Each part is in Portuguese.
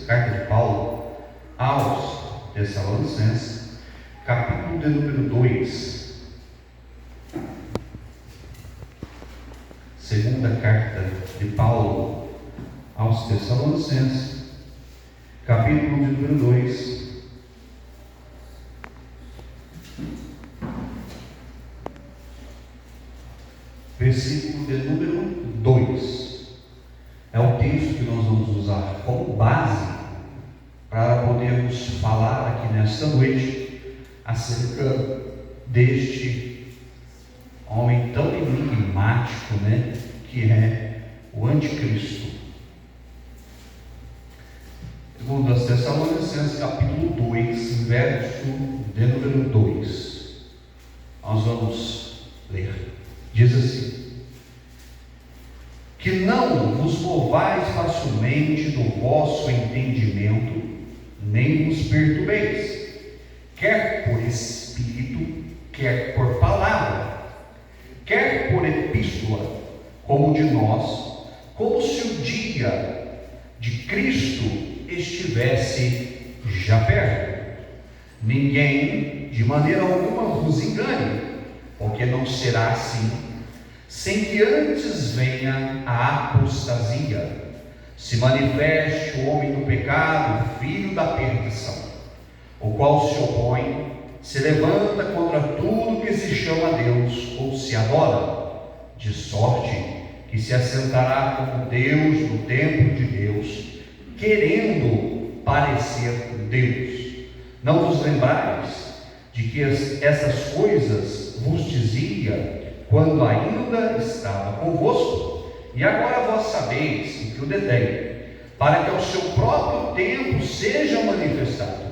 Carta de Paulo aos Tessalonicenses, capítulo de número 2. Segunda carta de Paulo aos Tessalonicenses, capítulo de número 2. Versículo de número 2. É o texto que nós vamos usar como base para podermos falar aqui nesta noite acerca deste homem tão enigmático, que é o anticristo. Segundo aos Tessalonicenses, capítulo 2, verso de número 2. Nós vamos ler. Diz assim: que não vos movais facilmente do vosso entendimento, nem vos perturbeis, quer por espírito, quer por palavra, quer por epístola, como de nós, como se o dia de Cristo estivesse já perto. Ninguém de maneira alguma vos engane, porque não será assim, sem que antes venha a apostasia, se manifeste o homem do pecado, filho da perdição, o qual se opõe, se levanta contra tudo que se chama Deus ou se adora, de sorte que se assentará como Deus no templo de Deus, querendo parecer Deus. Não vos lembrais de que essas coisas vos dizia quando ainda estava convosco? E agora vós sabeis o que o detém, para que ao seu próprio tempo seja manifestado,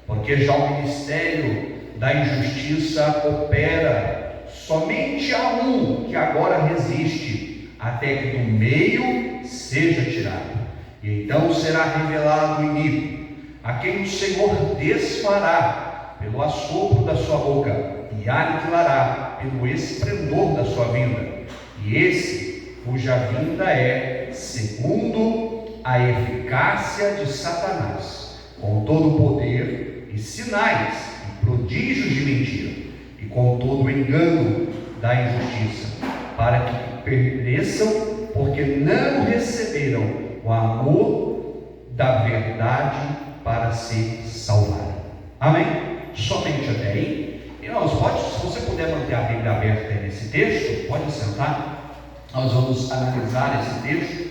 porque já o ministério da injustiça opera, somente há um que agora resiste, até que do meio seja tirado. E então será revelado o iníquo, a quem o Senhor desfará pelo assopro da sua boca, e aniquilará pelo esplendor da sua vinda. E esse, cuja vinda é segundo a eficácia de Satanás, com todo o poder e sinais e prodígios de mentira, e com todo o engano da injustiça, para que pereçam, porque não receberam o amor da verdade para se salvar. Amém? Somente até aí. Irmãos, se você puder manter a Bíblia aberta nesse texto, pode sentar. Nós vamos analisar esse texto,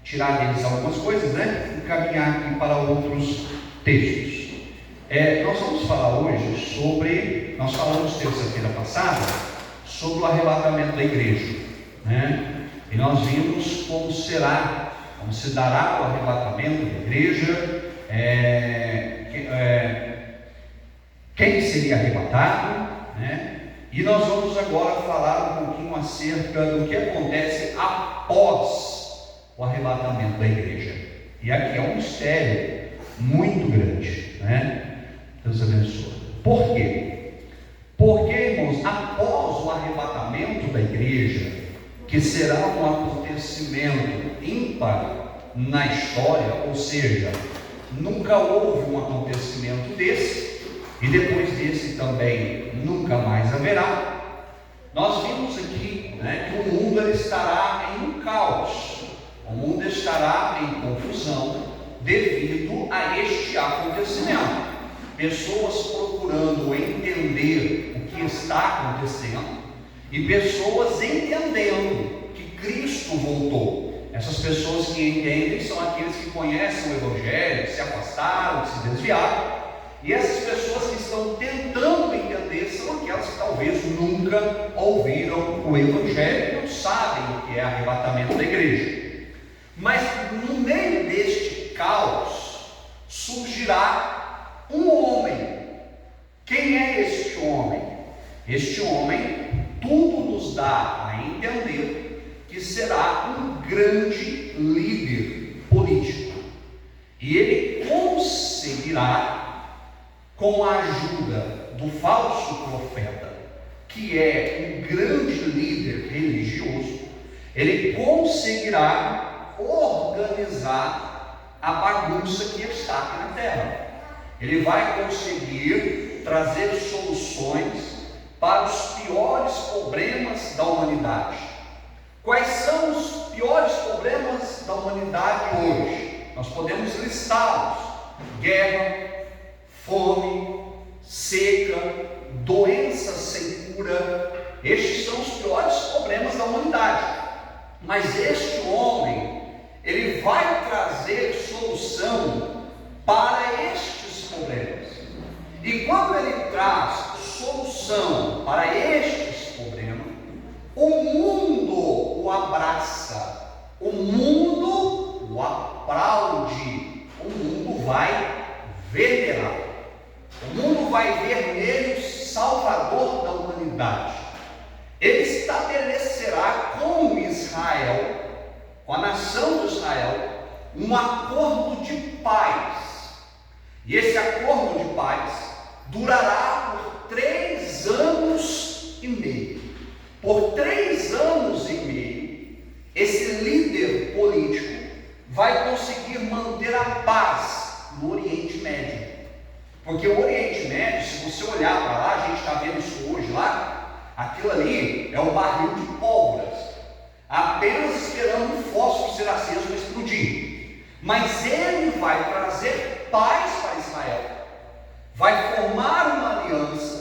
tirar deles algumas coisas, e caminhar aqui para outros textos. Nós vamos falar hoje nós falamos terça-feira passada, sobre o arrebatamento da igreja, e nós vimos como se dará o arrebatamento da igreja, quem seria arrebatado, e nós vamos agora falar um pouquinho acerca do que acontece após o arrebatamento da igreja. E aqui é um mistério muito grande, Deus abençoe. Por quê? Porque, irmãos, após o arrebatamento da igreja, que será um acontecimento ímpar na história, ou seja, nunca houve um acontecimento desse, e depois desse também nunca mais haverá. Nós vimos aqui que o mundo estará em um caos, o mundo estará em confusão devido a este acontecimento. Pessoas procurando entender o que está acontecendo e pessoas entendendo que Cristo voltou. Essas pessoas que entendem são aqueles que conhecem o Evangelho, que se afastaram, que se desviaram. E essas pessoas que estão tentando entender são aquelas que talvez nunca ouviram o Evangelho e não sabem o que é arrebatamento da igreja. Mas no meio deste caos surgirá um homem. Quem é este homem? Este homem, tudo nos dá a entender que será um grande líder político. E ele conseguirá, com a ajuda do falso profeta, que é um grande líder religioso, ele conseguirá organizar a bagunça que está aqui na terra. Ele vai conseguir trazer soluções para os piores problemas da humanidade. Quais são os piores problemas da humanidade hoje? Nós podemos listá-los: guerra, fome, seca, doenças sem cura. Estes são os piores problemas da humanidade. Mas este homem, ele vai trazer solução para estes problemas. E quando ele traz solução para estes problemas, o mundo o abraça, o mundo o aplaude, o mundo vai venerar, o mundo vai ver nele o Salvador da humanidade. Ele estabelecerá com Israel, com a nação de Israel, um acordo de paz. E esse acordo de paz durará por 3 anos e meio. Por 3 anos e meio, esse líder político vai conseguir manter a paz no Oriente Médio. Porque o Oriente Médio, se você olhar para lá, a gente está vendo isso hoje lá, aquilo ali é um barril de pólvoras, apenas esperando o fósforo ser aceso para explodir. Mas ele vai trazer paz para Israel, vai formar uma aliança,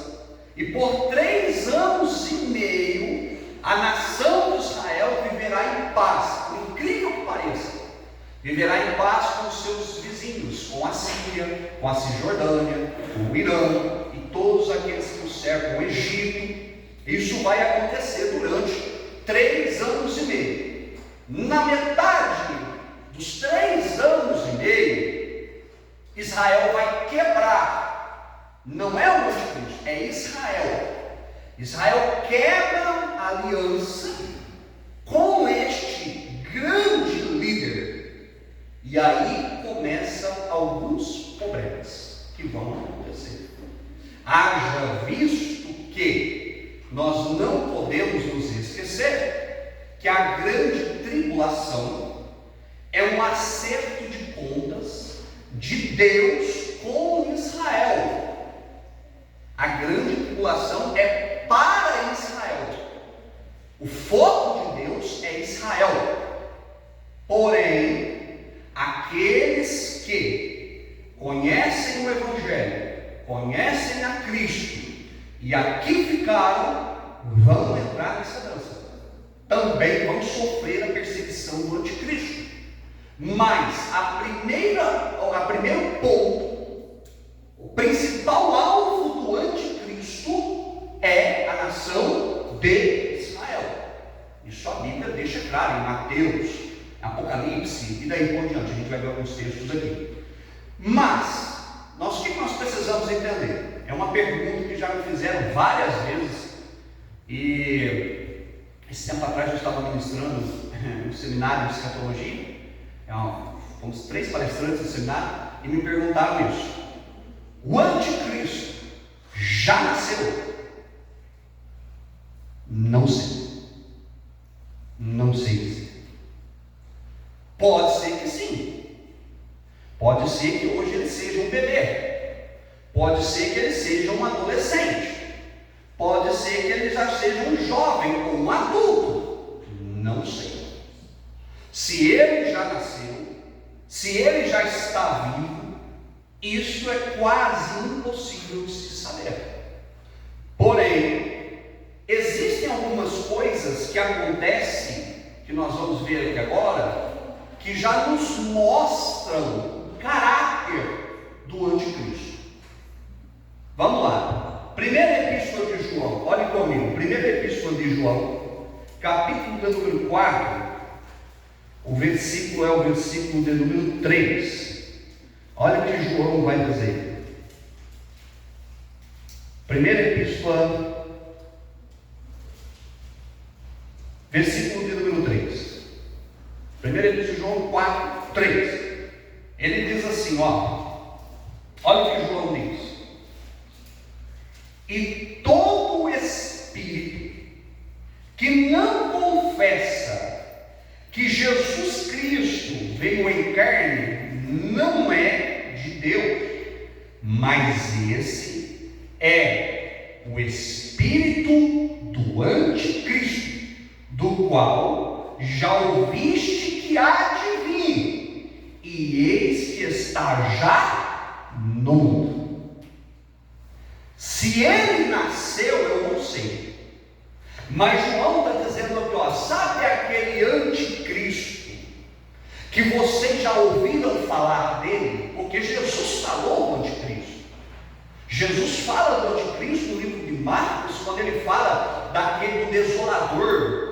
e por 3 anos e meio, a nação de Israel viverá em paz, por incrível que pareça. Viverá em paz com os seus vizinhos, com a Síria, com a Cisjordânia, com o Irã e todos aqueles que o cercam, o Egito. Isso vai acontecer durante 3 anos e meio. Na metade dos 3 anos e meio, Israel vai quebrar. Não é o anticristo, é Israel. Israel quebra a aliança com este grande líder. E aí começam alguns problemas que vão acontecer. Haja visto que nós não podemos nos esquecer que a grande tribulação é um acerto de contas de Deus com Israel. A grande tribulação é para Israel. O foco de Deus é Israel. Porém, aqueles que conhecem o Evangelho, conhecem a Cristo e aqui ficaram, vão entrar nessa dança. Também vão sofrer a perseguição do anticristo. Mas o primeiro ponto, o principal alvo do anticristo é a nação de Israel. Isso a Bíblia deixa claro em Mateus, Apocalipse e daí por diante. A gente vai ver alguns textos aqui. Mas o que nós precisamos entender? É uma pergunta que já me fizeram várias vezes. E esse tempo atrás eu estava ministrando um seminário de escatologia. Fomos 3 palestrantes no seminário e me perguntaram isso: o anticristo já nasceu? Não sei. Não sei dizer. Pode ser que sim. Pode ser que hoje ele seja um bebê. Pode ser que ele seja um adolescente. Pode ser que ele já seja um jovem ou um adulto. Não sei. Se ele já nasceu, se ele já está vivo, isso é quase impossível de se saber. Porém, existem algumas coisas que acontecem, que nós vamos ver aqui agora, que já nos mostram o caráter do anticristo. Vamos lá. Primeira epístola de João, olhe comigo. Primeira epístola de João, capítulo de número 4, o versículo é o versículo de número 3. Olha o que João vai dizer. Primeira epístola, versículo de número 3. Primeira epístola de João 4, 3. Ele diz assim, olha o que João diz: e todo espírito que não confessa que Jesus Cristo veio em carne não é de Deus, mas esse é o espírito do anticristo, do qual já ouviste que há de vir, e eis que está já no mundo. Se ele nasceu, eu não sei, mas João está dizendo aqui, ó, sabe aquele anticristo que vocês já ouviram falar dele? Porque Jesus falou do anticristo. Jesus fala do anticristo no livro de Marcos, quando ele fala daquele do desolador.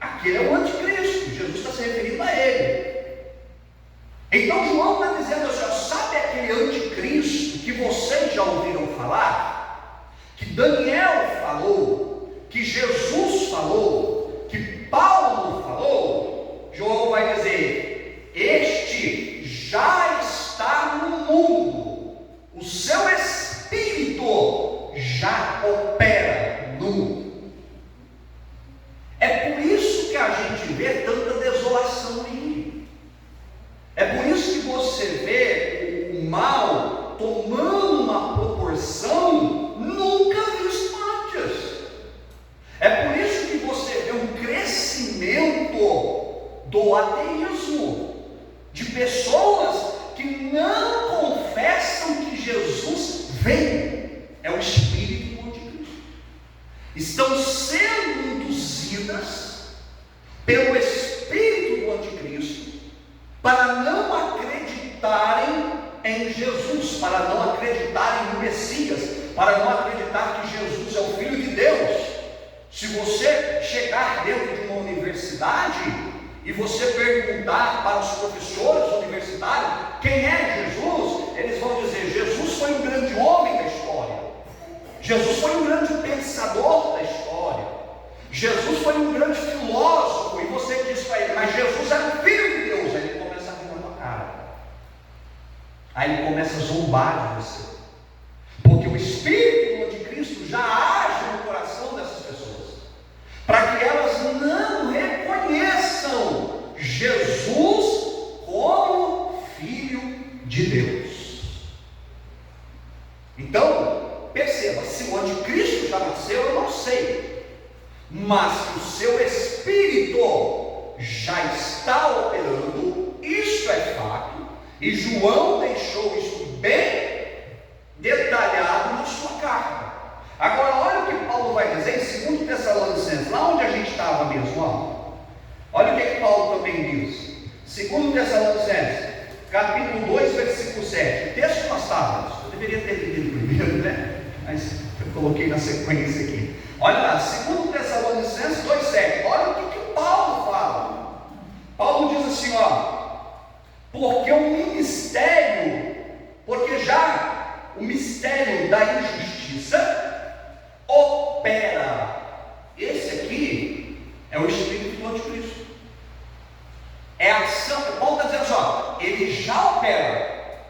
Aquele é o anticristo, Jesus está se referindo a ele. Então João está dizendo assim, ó, sabe aquele anticristo que vocês já ouviram falar? Que Daniel falou, que Jesus falou, que Paulo falou? João vai dizer, este já está no mundo, o seu espírito já opera no mundo. É por isso que a gente vê tanta desolação aí. É por isso que você vê o mal tomando uma proporção nunca vista antes. É por isso que você vê um crescimento do ateísmo, de pessoas que não confessam que Jesus veio. É o espírito do anticristo. Estão sendo induzidas pelo espírito do anticristo para não acreditarem em Jesus, para não acreditarem no Messias, para não acreditar que Jesus é o Filho de Deus. Se você chegar dentro de uma universidade e você perguntar para os professores universitários quem é Jesus, eles vão dizer, Jesus foi um grande homem da história, Jesus foi um grande pensador da história, Jesus foi um grande filósofo, e você diz para ele, mas Jesus era o Filho de Deus. Aí ele começa a rir na tua cara, aí ele começa a zombar de você, porque o espírito do anticristo já age no coração dessas pessoas, para que elas não reconheçam Jesus como Filho de Deus. Então, perceba, se o anticristo já nasceu, eu não sei, mas que o seu espírito já está operando, isso é fato, e João deixou isso bem detalhado na sua carta. Agora, olha o que Paulo vai dizer em 2 Tessalonicenses, lá onde a gente estava mesmo, ó. Olha o que Paulo também diz, 2 Tessalonicenses, capítulo 2, versículo 7, o texto que nós estávamos, eu deveria ter lido primeiro, né? Mas eu coloquei na sequência aqui. Olha lá, 2 Tessalonicenses 2,7, olha o que Paulo fala. Paulo diz assim, ó, porque o ministério, porque já o mistério da injustiça opera. Esse aqui é o espírito do anticristo. É a ação. Paulo está dizendo só, ele já opera,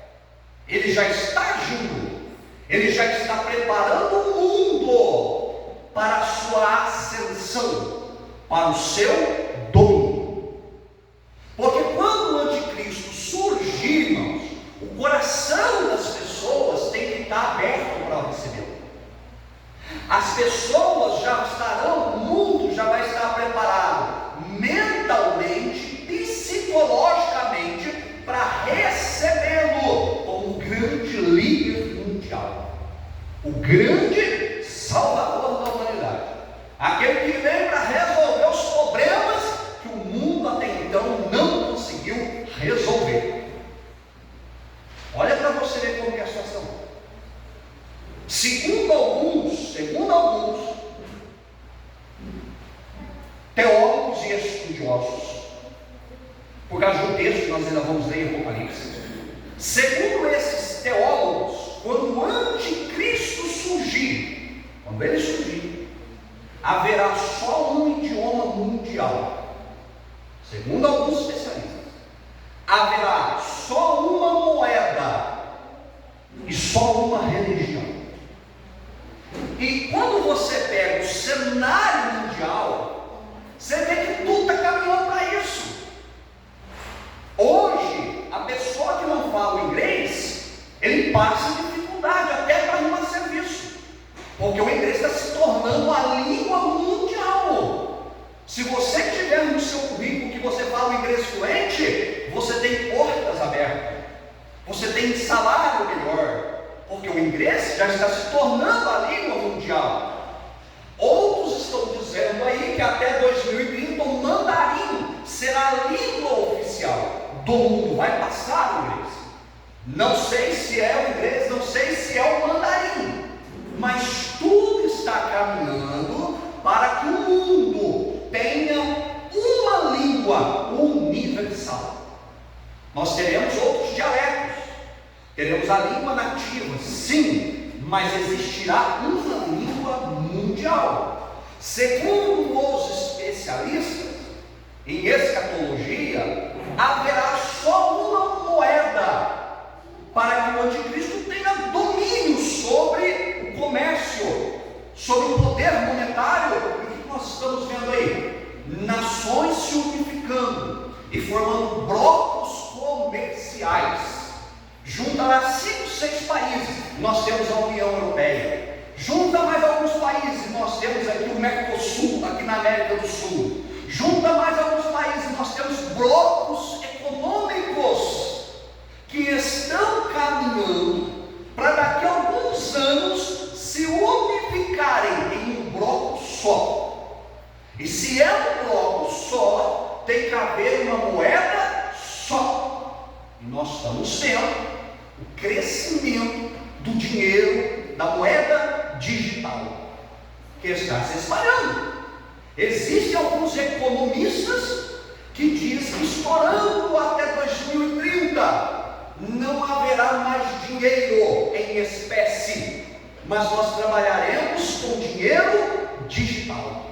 ele já está agindo, ele já está preparando o mundo para a sua ascensão, para o seu domínio. Porque quando o anticristo surgir, irmãos, o coração das pessoas tem que estar aberto para recebê-lo. As pessoas já estarão, o mundo já vai estar preparado mentalmente, psicologicamente, para recebê-lo como um grande líder mundial, o grande salvador da humanidade, aquele que veio para resolver os problemas que o mundo até então não conseguiu resolver. Olha para você ver como é a situação. Segundo alguns teólogos e estudiosos, por causa do texto que nós ainda vamos ler em Apocalipse, segundo esses teólogos, quando o anticristo surgir, quando ele surgir, haverá só um idioma mundial. Segundo alguns especialistas, haverá só uma moeda e só uma religião. E quando você pega o cenário mundial, você vê que tudo está caminhando para isso. Hoje você tem salário melhor, porque o inglês já está se tornando a língua mundial. Outros estão dizendo aí que até 2030 o mandarim será a língua oficial do mundo, vai passar o inglês. Não sei se é o inglês, não sei se é o mandarim, mas tudo está caminhando para que o mundo tenha uma língua universal. Nós teremos outros dialetos, teremos a língua nativa, sim, mas existirá uma língua mundial. Segundo os especialistas em escatologia, haverá só uma moeda para que o anticristo tenha domínio sobre o comércio, sobre o poder monetário. E o que nós estamos vendo aí? Nações se unificando e formando blocos comerciais. Junta lá 5, 6 países, nós temos a União Europeia. Junta mais alguns países, nós temos aqui o Mercosul, aqui na América do Sul. Junta mais alguns países, nós temos blocos econômicos que estão caminhando para daqui a alguns anos se unificarem em um bloco só. E se é um bloco só, tem que haver uma moeda só. E nós estamos vendo o crescimento do dinheiro, da moeda digital, que está se espalhando. Existem alguns economistas que dizem que estourando até 2030 não haverá mais dinheiro em espécie, mas nós trabalharemos com dinheiro digital.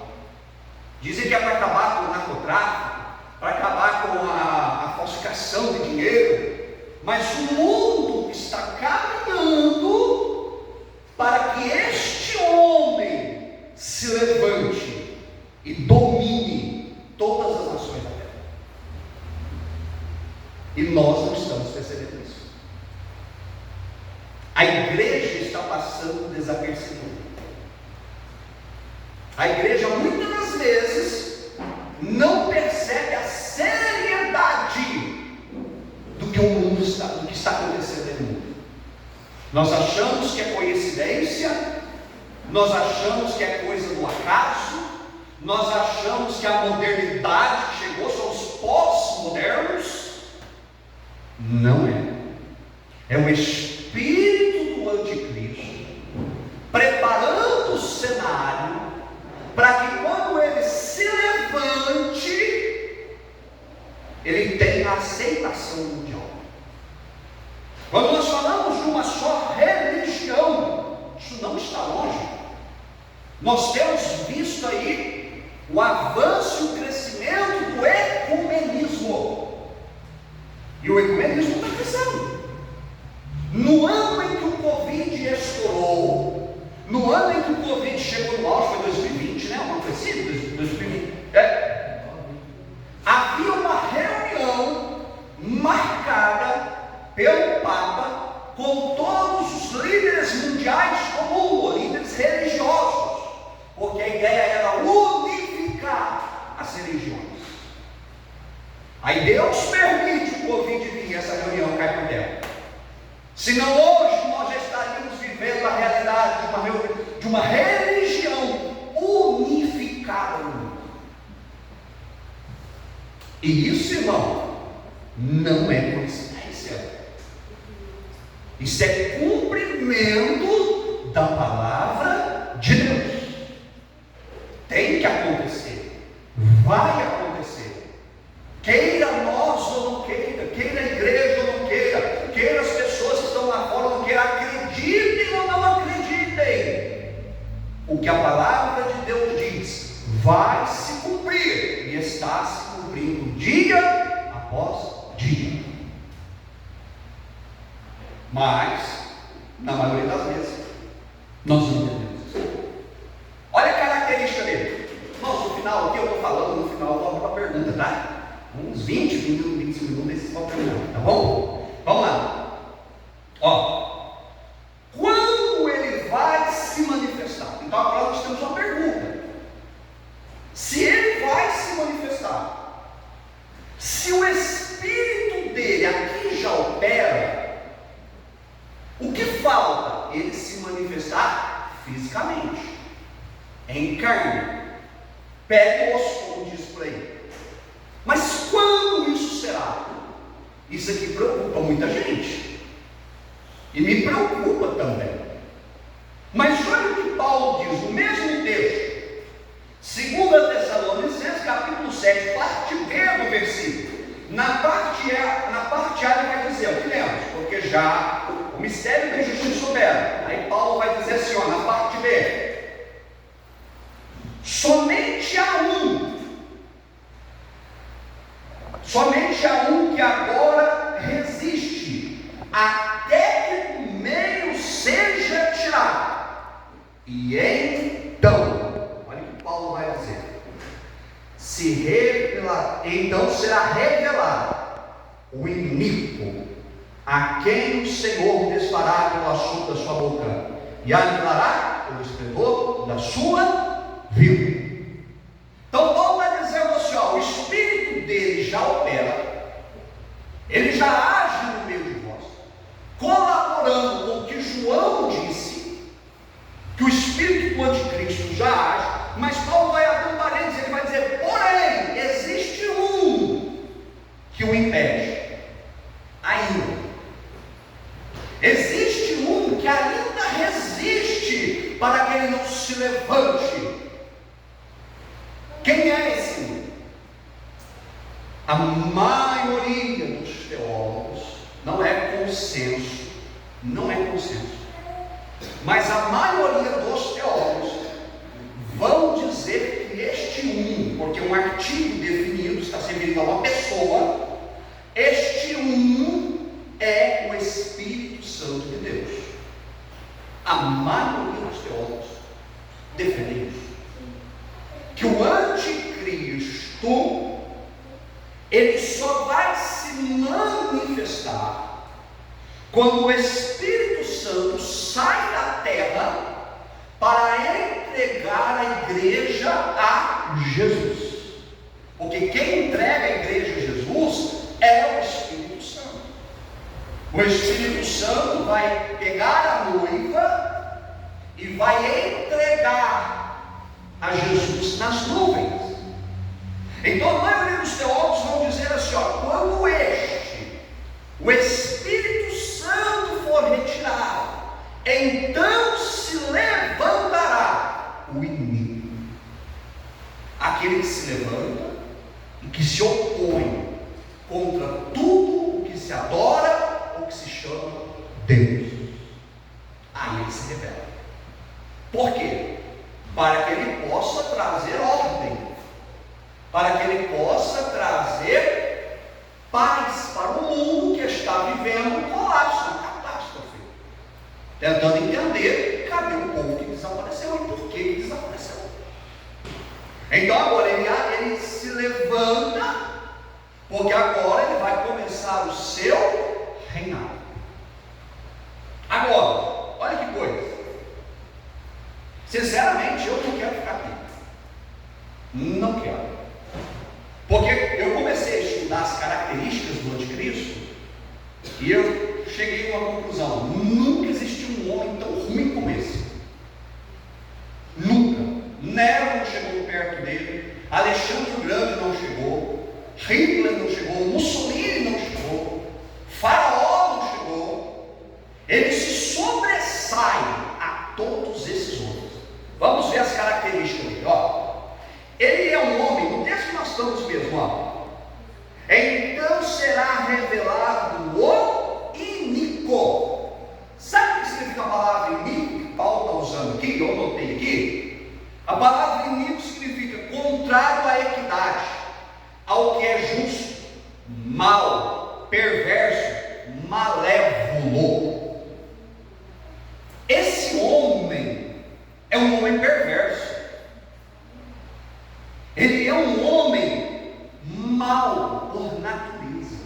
Dizem que é para acabar com o narcotráfico, para acabar com a falsificação de dinheiro, mas o mundo está caminhando para que este homem se levante e domine todas as nações da terra. E nós não estamos percebendo isso. A igreja está passando desapercebida. A igreja muitas das vezes não percebe a seriedade do que o mundo está, do que está acontecendo no mundo. Nós achamos que é coincidência, nós achamos que é coisa do acaso, nós achamos que a modernidade chegou, são os pós-modernos. Não é. É o espírito do anticristo preparando o cenário para que quando ele se levante, ele tenha aceitação mundial. Quando nós falamos de uma só religião, isso não está longe. Nós temos visto aí o avanço e o crescimento do ecumenismo. E o ecumenismo está crescendo. No ano em que o Covid estourou, no ano em que o Covid chegou no auge, foi 2020, né? Uma coisa assim, 2020. Havia uma reunião marcada pelo Papa com todos os líderes mundiais do mundo, líderes religiosos, porque a ideia era unificar as religiões. Aí Deus permite o Covid vir, essa reunião cai por terra. Senão hoje nós já estaríamos vivendo a realidade de uma religião unificada no mundo. E isso, irmão, não é coincidência. Isso é cumprimento da palavra de Deus. Tem que acontecer. Vai acontecer. Queira nós ou não queira, queira a igreja ou não queira, queira as pessoas que estão lá fora ou não queira, acreditem ou não acreditem, o que a palavra de Deus diz vai se cumprir, e está se cumprindo dia após dia. Mas, na maioria das vezes, nós não entendemos isso. Olha a característica dele. Irmãos, no final aqui, eu estou falando, no final eu vou para a pergunta, tá? Uns 20 minutos, esses vão terminar, tá bom? Vamos lá. Ó, quando ele vai se manifestar? Então agora nós temos uma pergunta. Se ele vai se manifestar, se o Espírito dele aqui já opera, fisicamente, em carne, pele e osso, como diz por aí. Mas quando isso será? Isso aqui preocupa muita gente, e me preocupa também. Mas olha o que Paulo diz no mesmo texto, 2 Tessalonicenses capítulo 7, parte B do versículo. Na parte A ele vai dizer, o que lemos? Porque já o mistério da justiça opera. Aí Paulo vai dizer assim, ó, na parte B: somente há um que agora resiste, até que o meio seja tirado. E então, olha o que Paulo vai dizer: então será revelado o iníquo, a quem o Senhor desfará pelo assunto da sua boca, e aniquilará pelo esplendor da sua vida. Então Paulo está dizendo assim, ó, o Espírito dele já opera, ele já age no meio de vós, colaborando com o que João disse, que o Espírito do Anticristo já age. Mas Paulo vai abrir um parênteses, ele vai dizer, porém, existe um que o impede, ainda. Existe um que ainda resiste para que ele não se levante. Quem é esse um? A maioria dos teólogos, não é consenso, mas a maioria dos teólogos vão dizer que este um, porque um artigo definido está se referindo a uma pessoa, este um é o Espírito Santo de Deus. A maioria dos teólogos defendem isso, que o anticristo ele só vai se manifestar quando o Espírito Santo sai da terra para entregar a igreja a Jesus. Porque quem entrega a igreja a Jesus é o Espírito Santo. O Espírito Santo vai pegar a noiva e vai entregar a Jesus nas nuvens. Então a maioria dos teólogos vão dizer assim, ó, quando o Espírito Santo for retirado, então se levantará o inimigo, aquele que se levanta e que se opõe contra tudo o que se adora ou que se chama Deus. Aí ele se revela. Por quê? Para que ele possa trazer ordem, para que ele possa trazer paz para o mundo que está vivendo um colapso, uma catástrofe, tentando entender cadê o povo que desapareceu e por que desapareceu. Então agora ele se levanta, porque agora ele vai começar o seu reinado. Agora, olha que coisa, sinceramente eu não quero ficar aqui, não quero. Porque eu comecei a estudar as características do anticristo e eu cheguei a uma conclusão: nunca existiu um homem tão ruim como esse. Nunca. Nero não chegou perto dele, Alexandre o Grande não chegou, Hitler não chegou, Mussolini não chegou, Faraó não chegou. Ele se sobressai a todos esses outros. Vamos ver as características dele, ó. Ele é um homem, no texto que nós estamos mesmo, ó. Então será revelado o iníquo. Sabe o que significa a palavra iníquo que Paulo está usando aqui? Eu anotei aqui. A palavra iníquo significa contrário à equidade, ao que é justo, mal, perverso, malévolo. Esse homem é um homem perverso. Ele é um homem mau por natureza.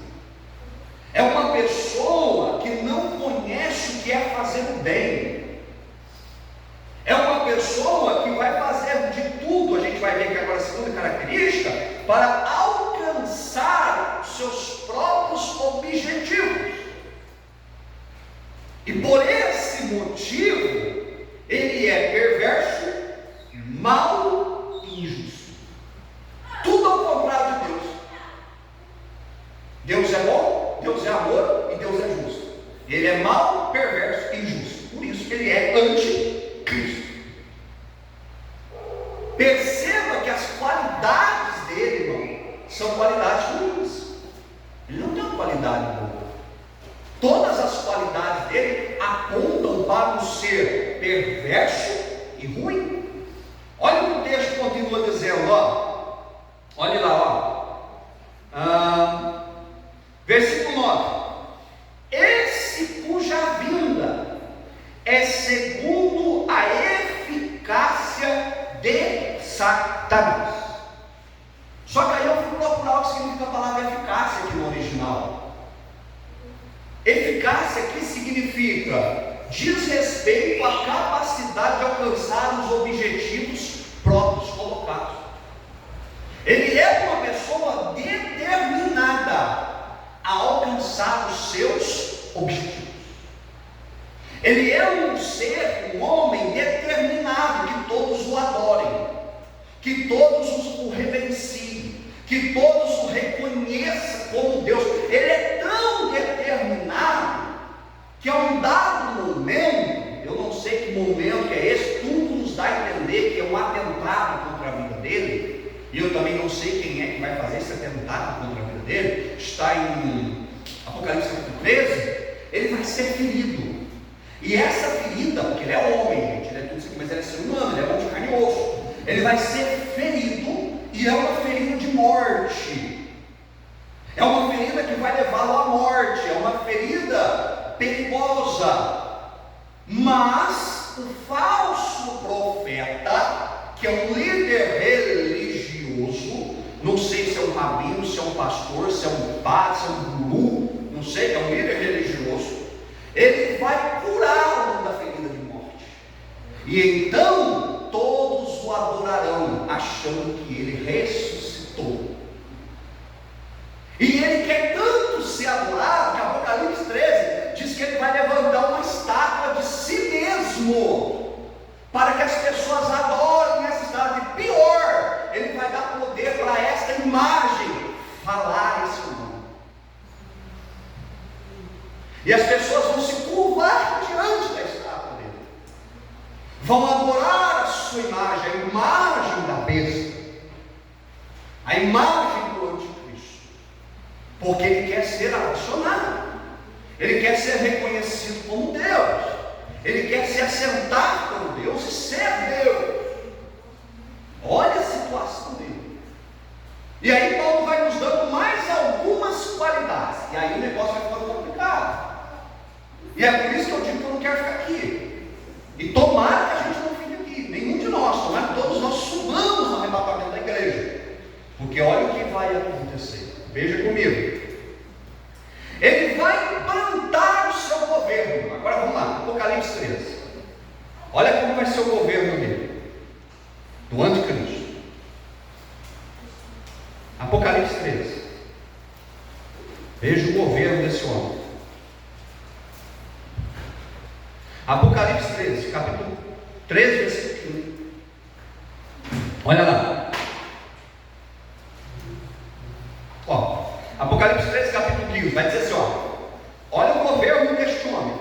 É uma pessoa que não conhece o que é fazer o bem. É uma pessoa que vai fazer de tudo, a gente vai ver aqui agora a segunda característica, para alcançar os seus próprios objetivos. E por esse motivo, ele é perverso mau e injusto. Tudo ao contrário de Deus. Deus é bom, Deus é amor e Deus é justo. Ele é mau, perverso e injusto. Por isso que ele é anticristo. Perceba que as qualidades dele, irmão, são qualidades ruins. Ele não tem uma qualidade boa. Todas as qualidades dele apontam para um ser perverso e ruim. Olha o que o texto continua dizendo, ó. Olha lá, ó. Versículo 9. Esse cuja vinda é segundo a eficácia de Satanás. Só que aí eu fui procurar o que significa a palavra eficácia aqui no original. Eficácia aqui significa diz respeito à capacidade de alcançar os objetivos próprios colocados. Ele é uma pessoa determinada a alcançar os seus objetivos. Ele é um ser, um homem determinado que todos o adorem, que todos o reverenciem, que todos o reconheçam como Deus. Ele é tão determinado que a um dado momento, eu não sei que momento que é esse, tudo nos dá a entender que é um atentado contra a vida dele, e eu também não sei quem é que vai fazer esse atentado contra a vida dele. Está em Apocalipse capítulo 13, ele vai ser ferido. E essa ferida, porque ele é homem, gente, ele é tudo isso aqui, mas ele é ser humano, ele é homem de carne e osso. Ele vai ser ferido, e é uma ferida de morte. É uma ferida que vai levá-lo à morte, é uma ferida perigosa. Mas o falso profeta, que é um líder religioso, não sei se é um rabino, se é um pastor, se é um padre, se é um guru, não sei, é um líder religioso, ele vai curá-lo da ferida de morte. E então todos o adorarão, achando que ele ressuscitou. E ele quer tanto ser adorado que Apocalipse 13 diz que ele vai levantar uma estátua de si mesmo, para que as pessoas adorem essa estátua. E pior, ele vai dar poder para esta imagem falar esse nome. E as pessoas vão se curvar diante da estátua dele, vão adorar a sua imagem, a imagem da besta, a imagem do anticristo, porque ele quer ser apaixonado, ele quer ser reconhecido como Deus, ele quer se assentar como Deus e ser Deus. Olha a situação dele. E aí Paulo vai nos dando mais algumas qualidades, e aí o negócio vai ficando complicado. E é por isso que eu digo que eu não quero ficar aqui. E tomara que a gente não fique aqui, nenhum de nós, tomara que todos nós subamos no arrebatamento da igreja. Porque olha o que vai acontecer. Veja comigo. Ele vai implantar o seu governo. Agora vamos lá, Apocalipse 13. Olha como vai ser o governo dele, do anticristo. Apocalipse 13. Veja o governo desse homem. Apocalipse 13, capítulo 13, versículo 1. Olha lá. Ó, Apocalipse 13, capítulo 15, vai dizer assim, ó. Olha o governo deste homem.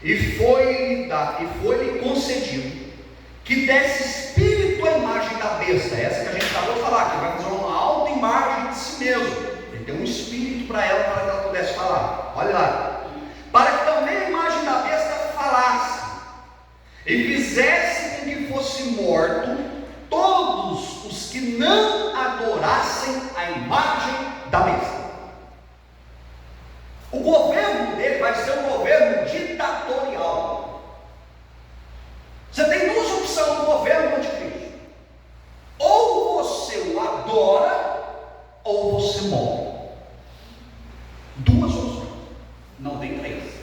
E foi-lhe concedido que desse espírito à imagem da besta, essa que a gente acabou de falar, que vai fazer uma alta imagem de si mesmo. Ele deu um espírito para ela, para que ela pudesse falar. Olha lá. Para que também a imagem da besta falasse e fizesse com que fosse morto todos os que não adorassem a imagem da besta. O governo dele vai ser um governo ditatorial. Você tem duas opções no governo do anticristo: ou você o adora, ou você morre. Duas opções, não tem três.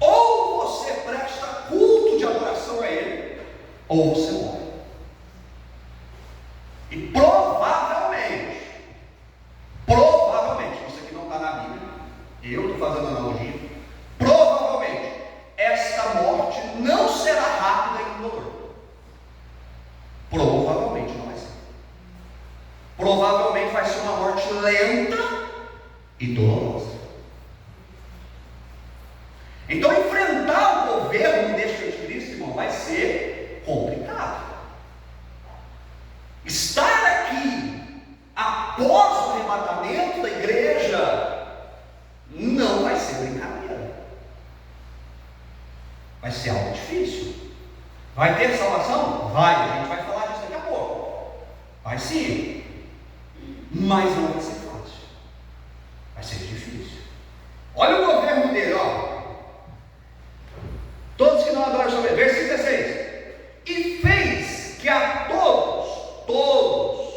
Ou você presta culto de adoração a ele, ou você morre. E provavelmente, isso aqui não está na Bíblia, eu estou fazendo analogia, provavelmente esta morte não será rápida e indolor. Vai ser algo difícil. Vai ter salvação? Vai, a gente vai falar disso daqui a pouco. Vai sim. Mas não vai ser fácil. Vai ser difícil. Olha o governo dele, ó. Todos que não adoram o Senhor. Versículo 16. E fez que a todos,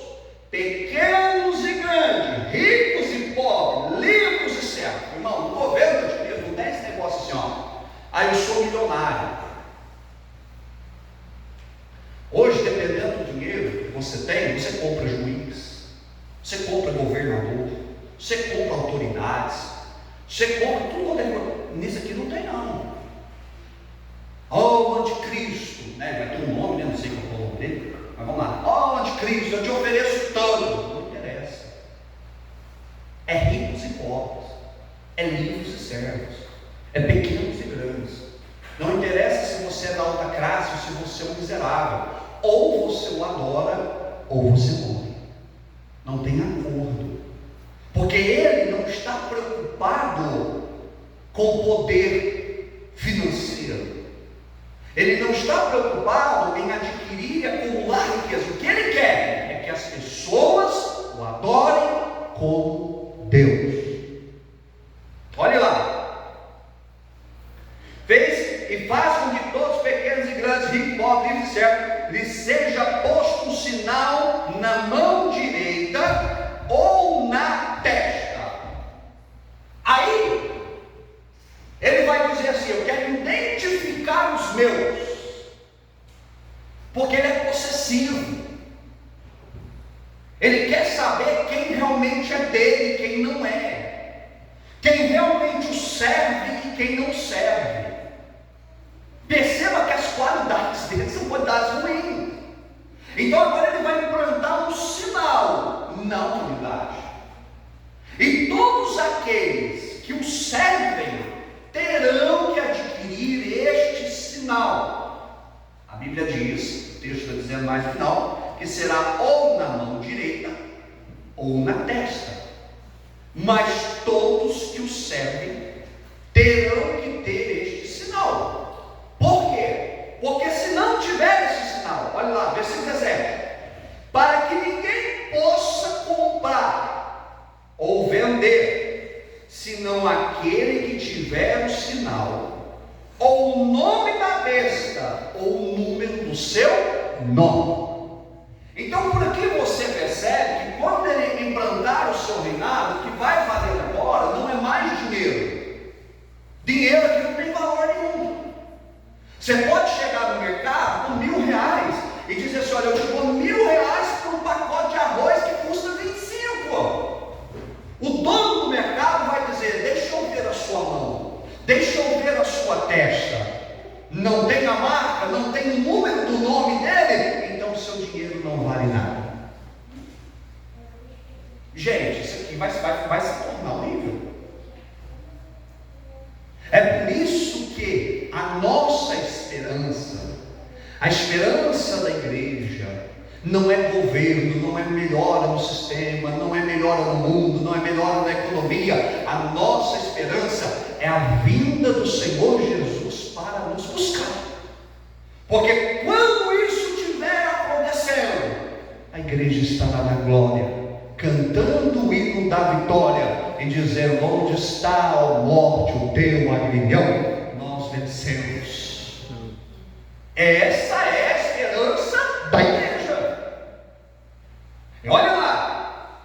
pequenos e grandes, ricos e pobres, livres e servos. Irmão, no governo de Deus não tem esse negócio assim, ó. Aí eu sou milionário. Hoje, dependendo do dinheiro que você tem, você compra juiz, você compra governador, você compra autoridades, você compra tudo quanto é coisa. Nisso aqui não tem não. O anticristo, né? Vai ter um nome, né? Não sei qual é o nome dele, mas vamos lá. O anticristo, eu te ofereço tanto. Não interessa. É ricos e pobres, é livres e servos, é pequenos e grandes. Não interessa se você é da alta classe ou se você é um miserável. Ou você o adora, ou você morre. Não tem acordo. Porque ele não está preocupado com poder financeiro. Ele não está preocupado em adquirir e acumular riqueza. O que ele quer é que as pessoas o adorem como Deus. Olhe lá. Fez e faz com que todos, pequenos e grandes, ricos, pobres, livres e servos, lhe seja posto um sinal na mão direita ou na testa. Aí ele vai dizer assim: eu quero identificar os meus, porque ele é possessivo. Ele quer saber quem realmente é dele e quem não é, quem realmente o serve e quem não serve. Perceba que as qualidades dele são qualidades ruins. Então agora ele vai implantar um sinal na autoridade. E todos aqueles que o servem terão que adquirir este sinal. A Bíblia diz, o texto está dizendo mais no final, que será ou na mão direita ou na testa. Mas todos que o servem terão que ter este sinal. Por quê? Porque se não tiver esse sinal, olha lá, versículo 17: para que ninguém possa comprar ou vender, senão aquele que tiver o sinal, ou o nome da besta, ou o número do seu nome. Então por aqui você percebe que quando ele implantar o seu reinado, o que vai valer agora não é mais dinheiro. Dinheiro aqui não tem valor nenhum. Você pode chegar no mercado com R$1.000 e dizer assim: olha, eu te dou R$1.000 por um pacote de arroz que custa 25. O dono do mercado vai dizer: deixa eu ver a sua mão, deixa eu ver a sua testa. Não tem a marca, não tem o número do nome dele, então o seu dinheiro não vale nada. Gente, isso aqui vai se tornar horrível. É por isso que a nossa esperança, a esperança da igreja, não é governo, não é melhora no sistema, não é melhora no mundo, não é melhora na economia. A nossa esperança é a vinda do Senhor Jesus para nos buscar. Porque quando isso estiver acontecendo, a igreja estará na glória, cantando o hino da vitória e dizendo: onde está, ó morte, o teu aguilhão? Nós vencemos. Essa é a esperança da igreja. E olha lá,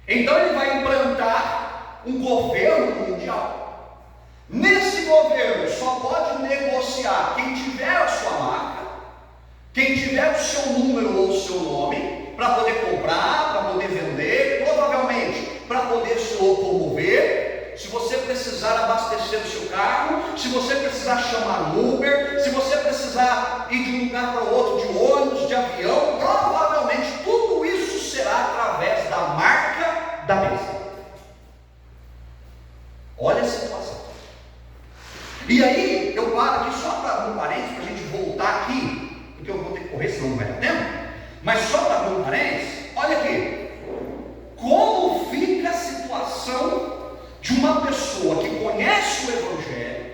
então ele vai implantar um governo mundial. Nesse governo só pode negociar quem tiver a sua marca, quem tiver o seu número ou o seu nome, para poder comprar, para poder vender, provavelmente para poder se locomover. Se você precisar abastecer o seu carro, se você precisar chamar um Uber, se você precisar ir de um lugar para o outro de ônibus, de avião, provavelmente tudo isso será através da marca da besta. Olha a situação. E aí eu paro aqui só para um parênteses, para a gente voltar aqui, porque eu vou ter que correr, senão não vai dar tempo. Mas só para abrir um parênteses, olha aqui. Como fica a situação de uma pessoa que conhece o Evangelho,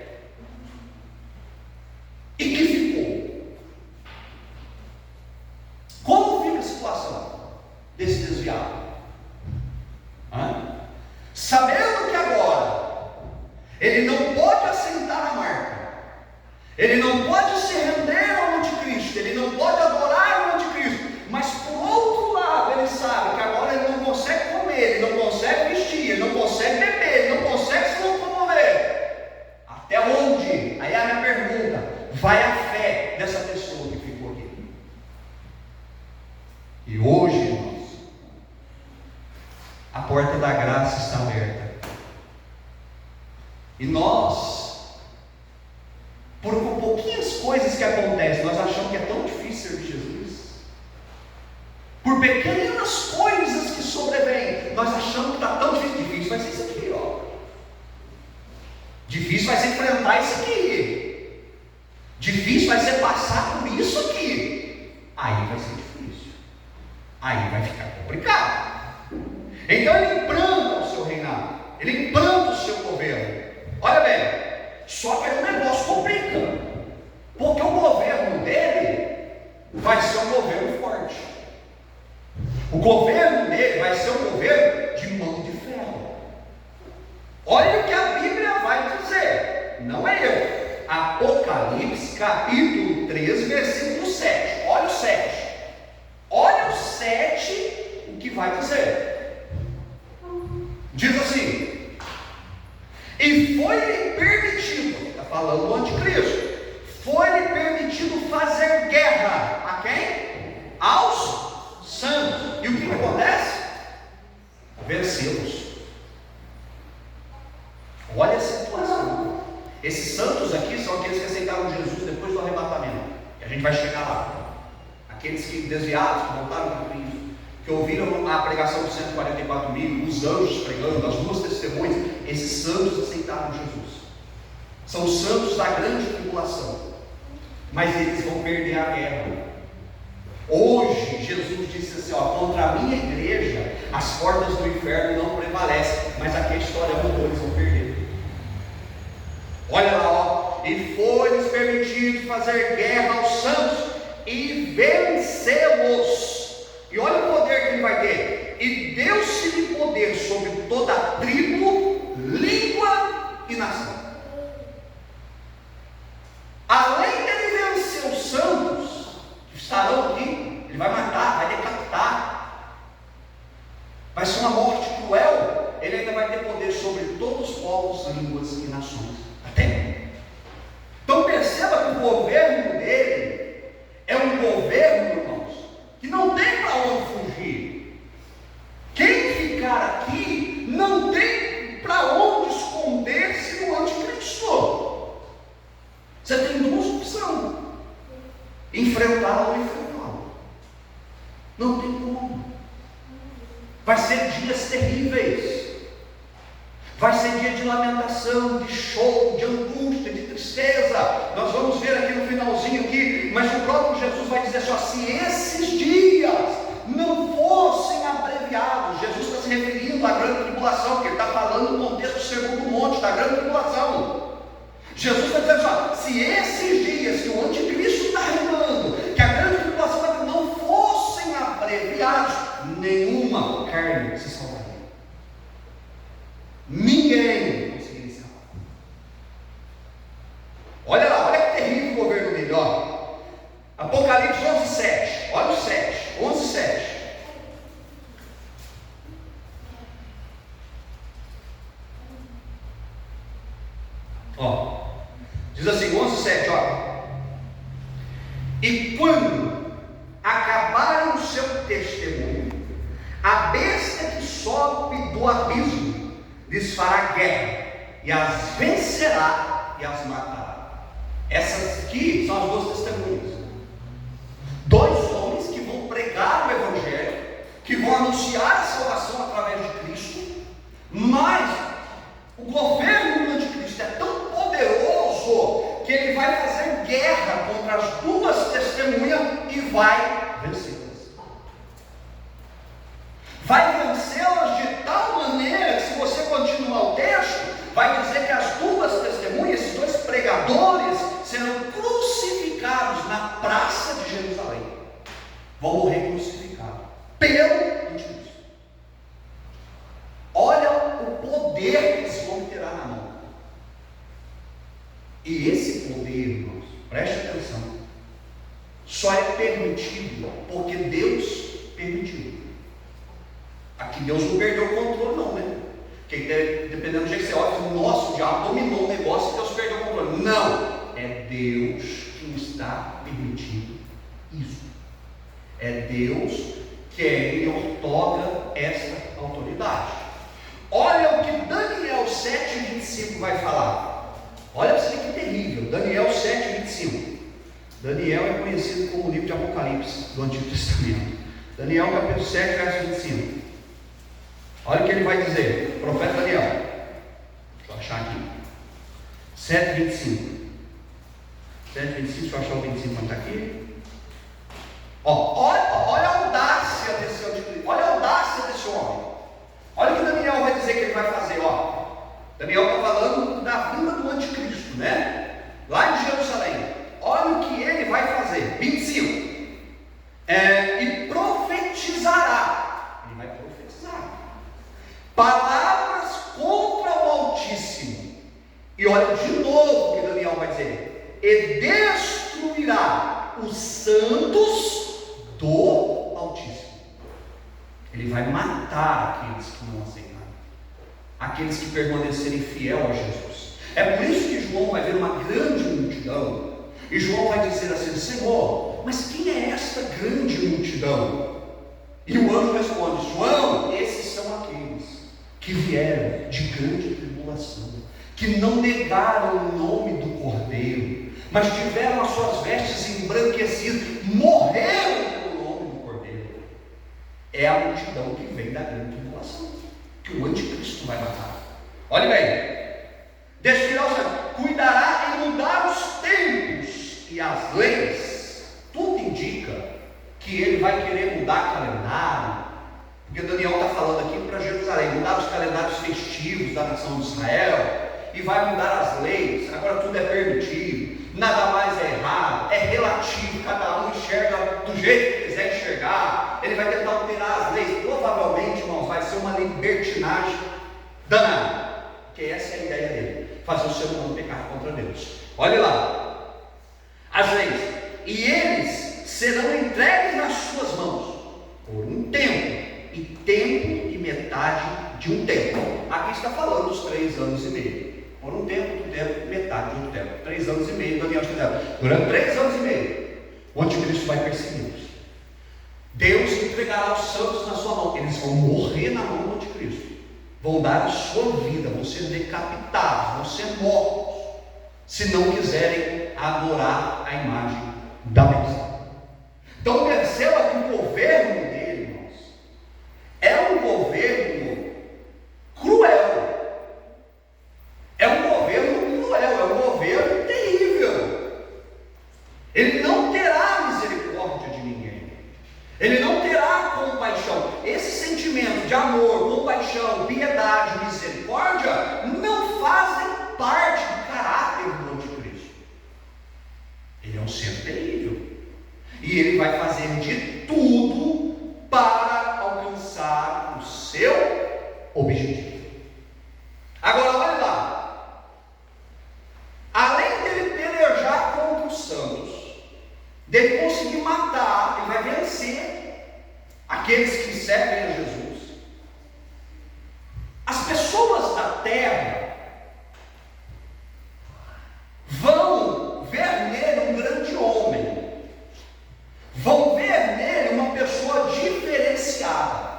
Ele não pode assentar a marca. Ele não pode se render ao anticristo. Ele não pode adorar o anticristo. Mas por outro lado, ele sabe que agora ele não consegue comer, ele não consegue vestir, ele não consegue beber, ele não consegue se locomover. Até onde? Aí a minha pergunta: vai a fé dessa pessoa que ficou aqui? E hoje, irmãos, a porta da graça está aberta. E nós, por pouquinhas coisas que acontecem, nós achamos que é tão difícil servir Jesus. Por pequenas coisas que sobrevêm, nós achamos que está tão difícil. Difícil vai ser isso aqui, ó. Difícil vai ser enfrentar isso aqui. Difícil vai ser passar por isso aqui. Aí vai ser difícil. Aí vai ficar complicado. Então ele implanta o seu reinado. Ele implanta o seu governo. Olha bem, só que aí o negócio complica. Porque o governo dele vai ser um governo forte. O governo dele vai ser um governo de mão de ferro. Olha o que a Bíblia vai dizer. Não é eu. Apocalipse capítulo 13, versículo 7. Olha o 7. Olha o 7, o que vai dizer. Diz assim: e foi-lhe permitido, está falando do anticristo, foi-lhe permitido fazer guerra a quem? Aos santos. E o que acontece? Vencê-los. Olha a situação. Esses santos aqui são aqueles que aceitaram Jesus depois do arrebatamento. E a gente vai chegar lá. Aqueles que desviados, que voltaram para Cristo, que ouviram a pregação dos 144 mil, os anjos pregando, as duas testemunhas. Esses santos aceitaram Jesus. São os santos da grande tribulação. Mas eles vão perder a guerra. Hoje, Jesus disse assim, ó, contra a minha igreja, as portas do inferno não prevalecem, mas aqui a história mudou, eles vão perder. Olha lá, ó, e foi-lhes permitido fazer guerra aos santos e vencê-los. E olha o poder que ele vai ter. E deu-se-lhe poder sobre toda a tribo, língua e nação. Além dele vencer os santos que estarão aqui, ele vai matar, vai decapitar, vai ser uma morte cruel. Ele ainda vai ter poder sobre todos os povos, línguas e nações. Até. Então perceba que o governo dele é um governo, irmãos, que não tem para onde fugir. Quem ficar aqui não tem para onde esconder-se no anticristo. Você tem duas opções: enfrentá-lo ou enfrentá-lo. Não tem como. Vai ser dias terríveis. Vai ser dia de lamentação, de choro, de angústia, de tristeza. Nós vamos ver aqui no finalzinho aqui, mas o próprio Jesus vai dizer assim, ó, se esses dias não fossem abreviados. Jesus está se referindo à grande tribulação, porque ele está falando no contexto do Sermão do Monte, da grande tribulação. Jesus está dizendo assim, se esses dias que o anticristo está reinando, que a grande tribulação não fossem abreviados, nenhuma carne se salvaria. Ninguém conseguiria escapar. Olha lá, olha que terrível o governo dele, ó. Apocalipse 11:7. Olha o 7. 11:7. Ó. Diz assim, 11:7, ó. E quando acabarem o seu testemunho, a besta que sobe do abismo lhes fará guerra, e as vencerá e as matará. Essas aqui são as duas testemunhas. Dois homens que vão pregar o Evangelho, que vão anunciar a salvação através de Cristo, mas o governo do anticristo é tão poderoso que ele vai fazer guerra contra as duas testemunhas e vai vencê-las. Vai vencê-las de tal maneira que, se você continuar o texto, vai dizer que as duas testemunhas, esses dois pregadores, serão crucificados na praça de Jerusalém. Vão morrer crucificados pelo anticristo. Olha o poder que esse homem terá na mão. E esse poder, irmãos, preste atenção, só é permitido porque Deus permitiu. Aqui Deus não perdeu o controle não, né? Porque dependendo do jeito que você olha, nossa, o diabo dominou o negócio e Deus perdeu o controle. Não! É Deus quem está permitindo isso. É Deus quem outorga essa autoridade. Olha o que Daniel 7,25 vai falar. Olha para você ver que terrível. Daniel 7,25. Daniel é conhecido como o livro de Apocalipse do Antigo Testamento. Daniel capítulo 7, verso 25. Olha o que ele vai dizer, o profeta Daniel. Deixa eu achar aqui. 7,25. 7,25, deixa eu achar o 25 quando está aqui. Olha a audácia desse anticristo. Olha a audácia desse homem. Olha o que Daniel vai dizer que ele vai fazer. Daniel está falando da vinda do anticristo, né? Lá em Jerusalém. Olha o que ele vai fazer. 25. E profetizará. Ele vai profetizar palavras contra o Altíssimo. E olha de novo o que Daniel vai dizer. E destruirá os santos do Altíssimo. Ele vai matar aqueles que não aceitaram, aqueles que permanecerem fiel a Jesus. É por isso que João vai ver uma grande multidão, e João vai dizer assim: Senhor, mas quem é esta grande multidão? E o anjo responde: João, esses são aqueles que vieram de grande tribulação, que não negaram o nome do Cordeiro, mas tiveram as suas vestes embranquecidas, morreram pelo nome do Cordeiro. É a multidão que vem da grande tribulação, que o anticristo vai matar. Olhe bem, destruirá o céu, cuidará em mudar os tempos e as leis. Tudo indica que ele vai querer mudar calendário, porque Daniel está falando aqui para Jerusalém, mudar os calendários festivos da nação de Israel, e vai mudar as leis. Agora tudo é permitido, nada mais é errado, é relativo, cada um enxerga do jeito que quiser enxergar. Ele vai tentar alterar as leis, provavelmente, irmãos, vai ser uma libertinagem danada, porque essa é a ideia dele, fazer o ser humano pecar contra Deus. Olhe lá, as leis, e eles serão entregues nas suas mãos por um tempo, e tempo e metade de um tempo. Aqui está falando dos 3 anos e meio. Por um tempo, metade de outro tempo. 3 anos e meio, Daniel escreveu. Durante 3 anos e meio, o anticristo vai persegui-los. Deus entregará os santos na sua mão. Eles vão morrer na mão do anticristo. Vão dar a sua vida, vão ser decapitados, vão ser mortos, se não quiserem adorar a imagem da besta. Então perceba que o governo dele, irmãos, é um governo cruel. É um governo cruel, é um governo terrível. Ele não terá misericórdia de ninguém. Ele não terá compaixão. Esse sentimento de amor, compaixão, piedade, misericórdia não fazem parte do caráter do anticristo. Ele é um ser terrível. E ele vai fazer de tudo para alcançar o seu objetivo. Agora, olha lá. Além dele pelejar contra os santos, dele conseguir matar, ele vai vencer aqueles que servem a Jesus. As pessoas da terra vão ver nele um grande homem, vão ver nele uma pessoa diferenciada.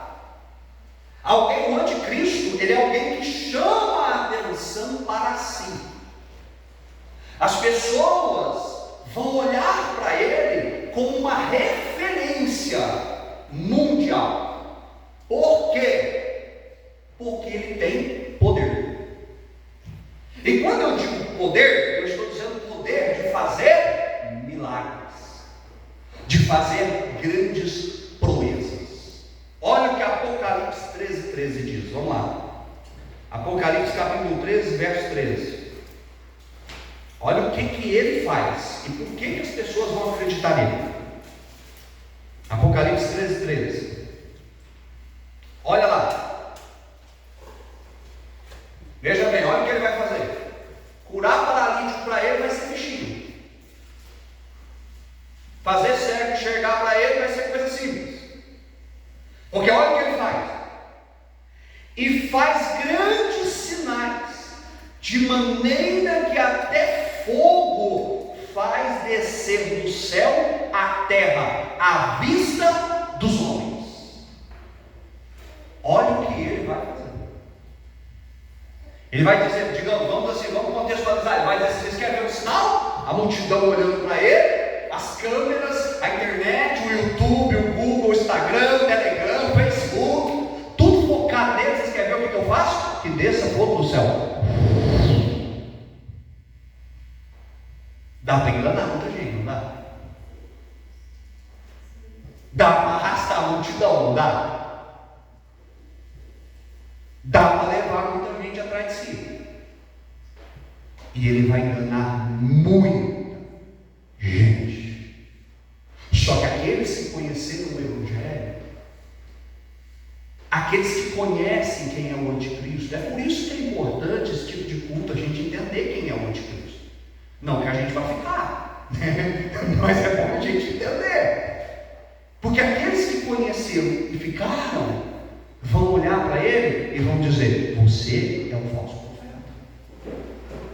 Alguém, o anticristo, ele é alguém que chama a atenção para si. As pessoas vão olhar para ele como uma referência mundial. Por quê? Porque ele tem poder. E quando eu digo poder, eu estou dizendo poder de fazer milagres, de fazer grandes proezas. Olha o que Apocalipse 13 diz. Vamos lá. Apocalipse capítulo 13, verso 13. Olha o que ele faz e por que as pessoas vão acreditar nele. Apocalipse 13. Olha lá. Veja bem, olha o que ele vai fazer. Curar paralítico para ele de maneira que até fogo faz descer do céu à terra, à vista dos homens. Olha o que ele vai fazer. Ele vai dizer, digamos, vamos contextualizar, ele vai dizer, vocês querem ver um sinal? A multidão olhando para ele, as câmeras, a internet, o YouTube, o Google, o Instagram, o Telegram, o Facebook, tudo focado nele. Vocês querem ver o que eu faço? Que desça fogo do céu. Dá para enganar muita gente, não dá? Dá para arrastar a multidão, não dá? Dá para levar muita gente atrás de si. E ele vai enganar muita gente. Só que aqueles que conheceram o Evangelho, aqueles que conhecem quem é o anticristo, é por isso que é importante esse tipo de culto, a gente entender quem é o anticristo. Não que a gente vai ficar, mas é bom a gente entender. Porque aqueles que conheceram e ficaram, vão olhar para ele e vão dizer: você é um falso profeta,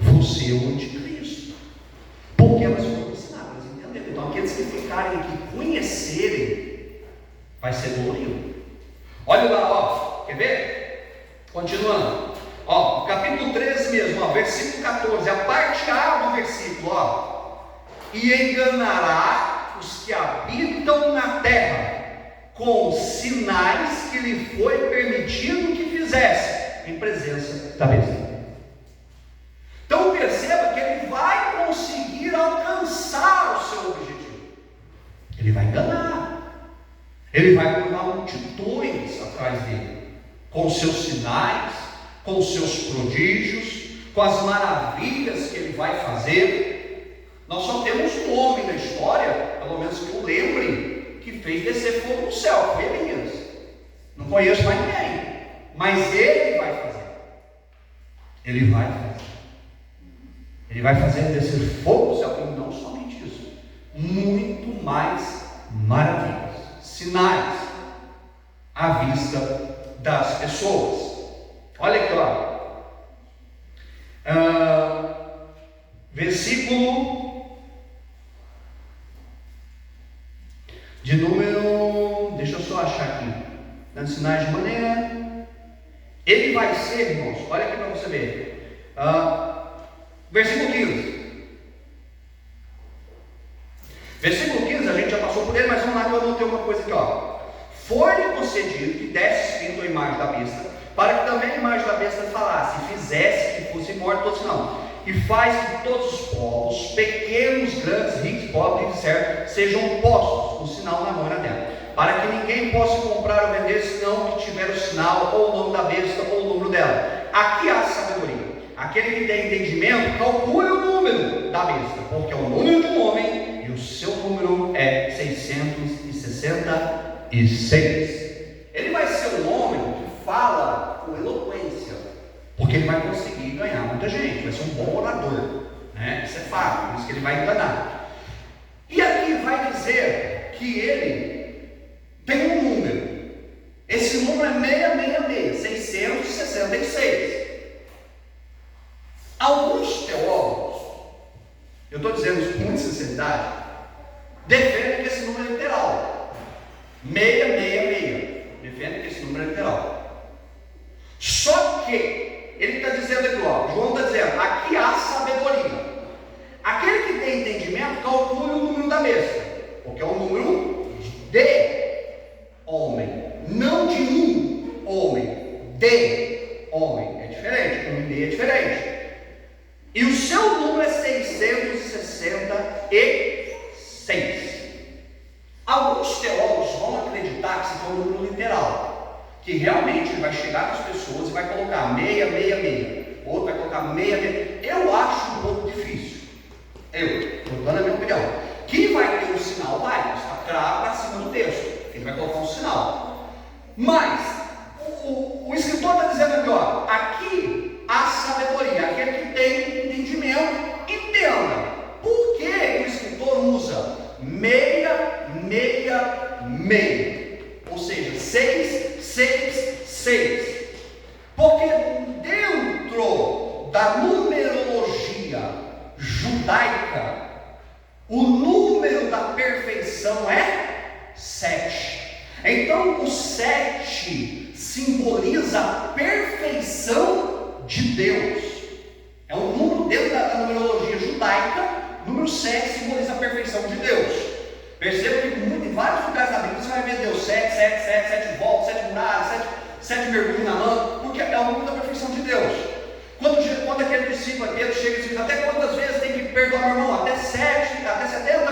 você é o anticristo. Porque elas foram ensinadas, entenderam? Então aqueles que ficarem aqui, conhecerem, vai ser dolorido. Olha lá, ó, quer ver? Continuando. Ó, no capítulo 13 mesmo, ó, versículo 14, a parte A do versículo, ó. E enganará os que habitam na terra com sinais que lhe foi permitido que fizesse em presença da besta. Então perceba que ele vai conseguir alcançar o seu objetivo. Ele vai enganar. Ele vai levar multidões atrás dele, com seus sinais, com os seus prodígios, com as maravilhas que ele vai fazer. Nós só temos um homem na história, pelo menos que eu lembre, que fez descer fogo do céu, foi Elias. Não conheço mais ninguém, mas ele vai fazer. Ele vai fazer. Ele vai fazer descer fogo do céu, e não somente isso, muito mais maravilhas, sinais à vista das pessoas. Olha aqui, ó. Versículo de número, deixa eu só achar aqui, dando sinais de maneira. Ele vai ser, irmãos, olha aqui para você ver. Versículo 15. Versículo 15, a gente já passou por ele, mas vamos lá que eu anotei uma coisa aqui, ó. Foi-lhe concedido que desse espírito à imagem da besta, para que também a imagem da besta falasse, e fizesse que fosse morto todo sinal. E faz que todos os povos, pequenos, grandes, ricos, pobres, certo, sejam postos com sinal na mão e na terra, para que ninguém possa comprar ou vender, senão que tiver o sinal, ou o nome da besta, ou o número dela. Aqui há sabedoria. Aquele que tem entendimento, calcule o número da besta, porque é o número de um homem, e o seu número é 666. Ele vai ser um homem que fala com eloquência, porque ele vai conseguir ganhar muita gente, vai ser um bom orador, né? Isso é fato, por isso que ele vai enganar. E aqui vai dizer que ele tem um número. Esse número é 666. Alguns teólogos, eu estou dizendo isso com muita sinceridade, defendem que esse número é literal. 666. Defendem que esse número é literal. Só que ele está dizendo aqui, ó, João está dizendo, aqui há sabedoria. Aquele que tem entendimento, calcule o número da besta, porque é o número de homem, não de um homem, de homem. É diferente, um e de é diferente. E o seu número é 666. Alguns teólogos vão acreditar que esse é um número literal, que realmente vai chegar nas pessoas e vai colocar 666, outro vai colocar 66. Eu acho um pouco difícil. Estou dando a minha opinião. Quem vai ter um sinal vai, está cravo para cima do texto. Ele vai colocar um sinal. Mas o escritor está dizendo aqui, ó, aqui há sabedoria. Aquele que tem entendimento, entenda. Por que o escritor usa 666? Ou seja, 666. Porque dentro da numeração perfeição é 7. Então o 7 simboliza a perfeição de Deus. É um número dentro da numerologia judaica. Número 7 simboliza a perfeição de Deus. Perceba que em vários lugares da Bíblia você vai ver Deus 7 voltas, 7 muralhas, 7 mergulhos na lã, porque é o número da perfeição de Deus. Quando aquele discípulo Pedro chega e diz, até quantas vezes tem que perdoar meu irmão? Até 70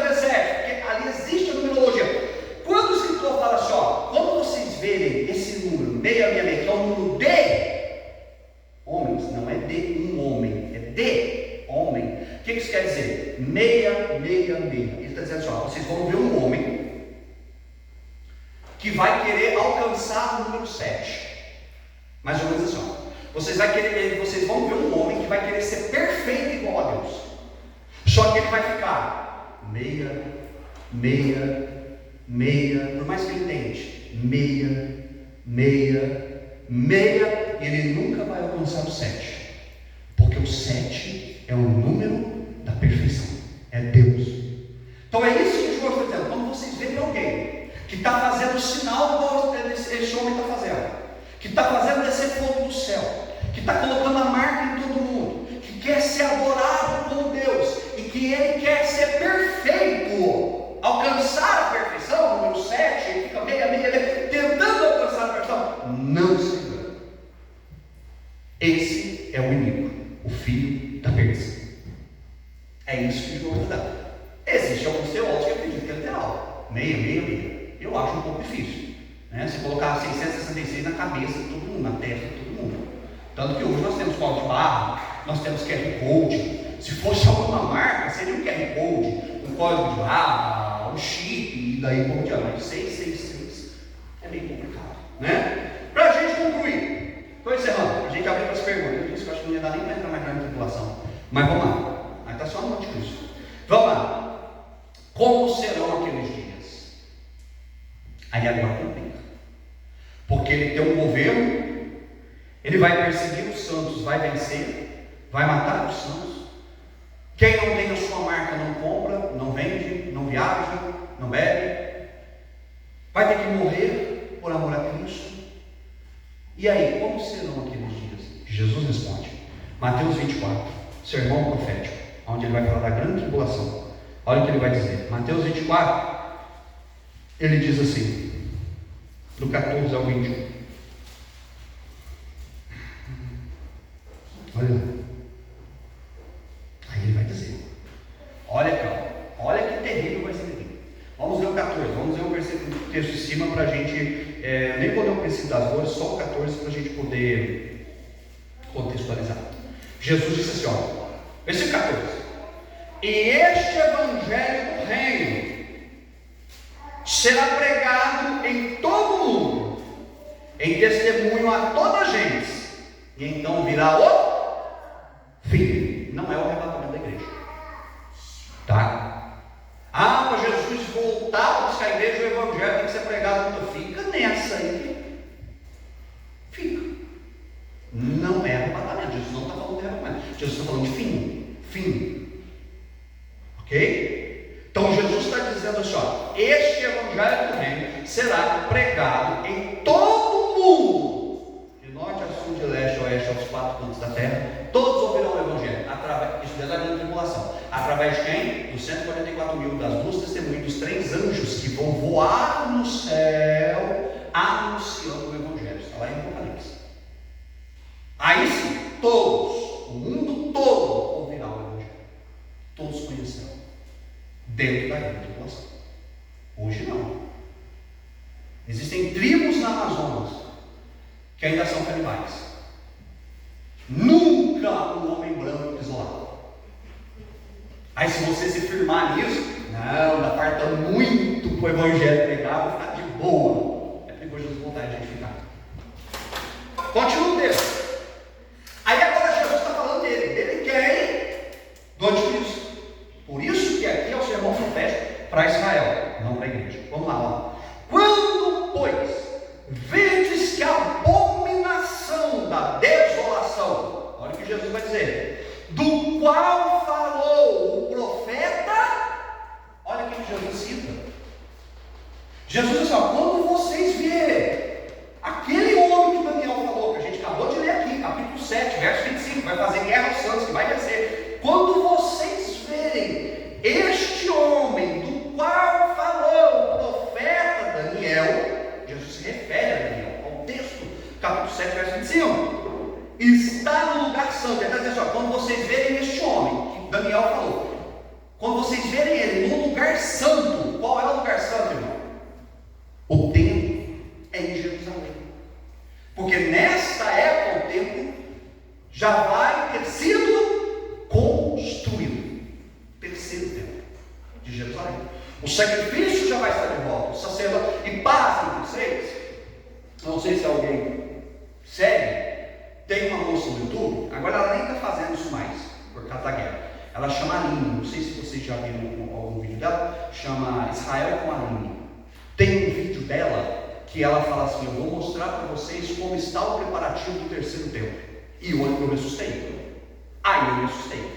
vezes 7, porque ali existe a numerologia. Quando o escritor fala assim, quando vocês verem esse número 666, que é o número de homens, não é de um homem, é de homem. O que isso quer dizer? 666. Ele está dizendo assim, vocês vão ver um homem que vai querer alcançar o número 7. Mais ou menos assim, vocês vão ver um homem que vai querer ser perfeito igual a Deus. Só que ele vai ficar 6, 6, 6, por mais que ele tente, 6, 6, 6, e ele nunca vai alcançar o 7. Porque o 7 é o número da perfeição, é Deus. Então é isso que João está dizendo. Quando vocês veem alguém que está fazendo o sinal igual esse homem está fazendo, que está fazendo descer fogo do céu, que está colocando a marca em todo mundo, que quer ser adorado por Deus, e que ele quer ser perfeito, alcançar a perfeição, número 7, ele fica 6, tentando alcançar a perfeição, não se engana. Esse é o inimigo, o filho da perdição. É isso que João está dando. Existe alguns teólogos que acreditam que é literal, 6. Eu acho um pouco difícil, né? Se colocar 666 na cabeça de todo mundo, na testa de todo mundo. Tanto que hoje nós temos código de barra, nós temos QR Code. Se fosse alguma marca, seria um QR Code, um código de barra, um chip, e daí por diante. Mas 666 é meio complicado, né? Para a gente concluir, estou encerrando, para a gente abrir para as perguntas. Eu disse que eu acho que não ia dar nem para entrar mais na tribulação, mas vamos lá. Aí está só no Cristo. Vamos lá. Como serão aqueles dias? Aí agora complica. Porque ele tem um governo, ele vai perseguir os santos, vai vencer, vai matar os santos. Quem não tem a sua marca não compra, não vende, não viaja, não bebe. Vai ter que morrer por amor a Cristo. E aí, como serão aqueles dias? Jesus responde. Mateus 24, sermão profético, onde ele vai falar da grande tribulação. Olha o que ele vai dizer. Mateus 24, ele diz assim, do 14 ao 21. Olha lá. Aí ele vai dizer, olha que terrível vai ser aqui. Vamos ler o 14, vamos ler o versículo do texto de cima para a gente, nem vou ler o princípio das dores, só o 14 para a gente poder contextualizar. Jesus disse assim, versículo 14, e este evangelho do reino será pregado em todo o mundo, em testemunho a toda a gente, e então virá o fim. Não é o arrebatamento da igreja, tá? Para Jesus voltar para buscar a igreja, o evangelho tem que ser pregado. Fica nessa aí, fica. Não é arrebatamento. Jesus não está falando de arrebatamento, Jesus está falando de fim, ok? Então Jesus está dizendo assim, este evangelho do reino será pregado em todo o mundo, de norte a sul, de leste a oeste, aos 4 cantos da terra. Todos ouvirão o evangelho, isso desde a grande tribulação. Através de quem? Dos 144 mil, das 2 testemunhas, dos 3 anjos que vão voar no céu anunciando o evangelho. Está lá em Apocalipse. Aí sim, todos, o mundo todo ouvirá o evangelho. Todos conhecerão. Dentro da grande tribulação. Hoje não. Existem tribos na Amazonas que ainda são canibais. Nunca um homem branco isolado. Aí se você se firmar nisso, não, ainda falta muito para o evangelho pregar, vou ficar de boa. É perigoso voltar a gente ficar. Continua o texto. Aí agora Jesus está falando dele quem? Do anticristo. Por isso que aqui é o sermão profético para Israel, não para a igreja. Vamos lá. Quando, pois, vedes que a abominação da desolação, olha o que Jesus vai dizer, do qual falou o profeta, olha o que Jesus cita, Jesus disse: quando vocês verem aquele homem que Daniel falou, que a gente acabou de ler aqui, capítulo 7, verso 25, vai fazer guerra aos santos, que vai descer. Quando vocês verem este homem do qual falou o profeta Daniel, Jesus se refere a Daniel, ao texto, capítulo 7, verso 25, está no lugar santo. Ele está dizendo: quando vocês verem este homem, que Daniel falou, quando vocês verem ele no lugar santo. Qual é o lugar santo, irmão? O templo é em Jerusalém. Porque nesta época o templo já vai ter sido construído. Terceiro templo de Jerusalém. O sacrifício já vai estar de volta. O sacerdote. E pasmem vocês, não sei se alguém segue, tem uma moça no YouTube, agora ela nem está fazendo isso mais, por causa da guerra. Ela chama Aline, não sei se vocês já viram algum vídeo dela, chama Israel com Aline. Tem um vídeo dela que ela fala assim: eu vou mostrar para vocês como está o preparativo do terceiro templo. E eu me assustei. Aí eu me assustei,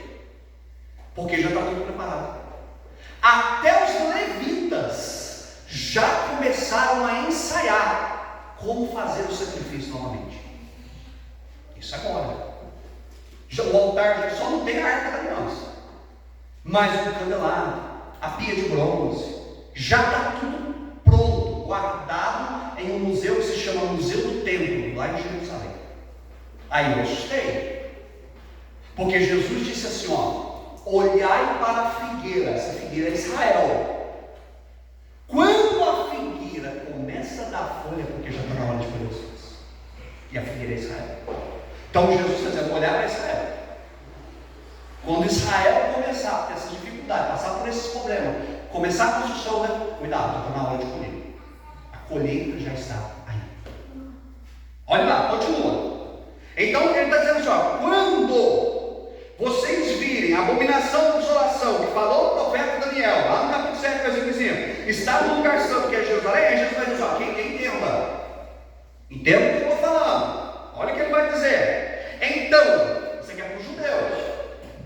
porque já está tudo preparado. Até os levitas já começaram a ensaiar como fazer o sacrifício novamente. Isso agora. O altar já só não tem a arca da aliança, mas o candelabro, a pia de bronze, já está tudo pronto, guardado em um museu que se chama Museu do Templo, lá em Jerusalém. Aí eu assustei, porque Jesus disse assim: olhai para a figueira. Essa figueira é Israel. Quando a figueira começa a dar folha, porque já está na hora de colher os frutos, e a figueira é Israel. Então Jesus está dizendo: olhar para Israel. Quando Israel começar a ter essas dificuldades, passar por esses problemas, começar a construção, cuidado, está na hora de colher. A colheita já está aí. Olha lá, continua. Então ele está dizendo assim: quando vocês virem a abominação da desolação que falou o profeta Daniel, lá no capítulo 7, versículo 5, está no lugar santo que é Jerusalém, aí Jesus vai dizer: quem entenda? Entenda o que eu estou falando. Olha o que ele vai dizer. Então, isso aqui é para os judeus.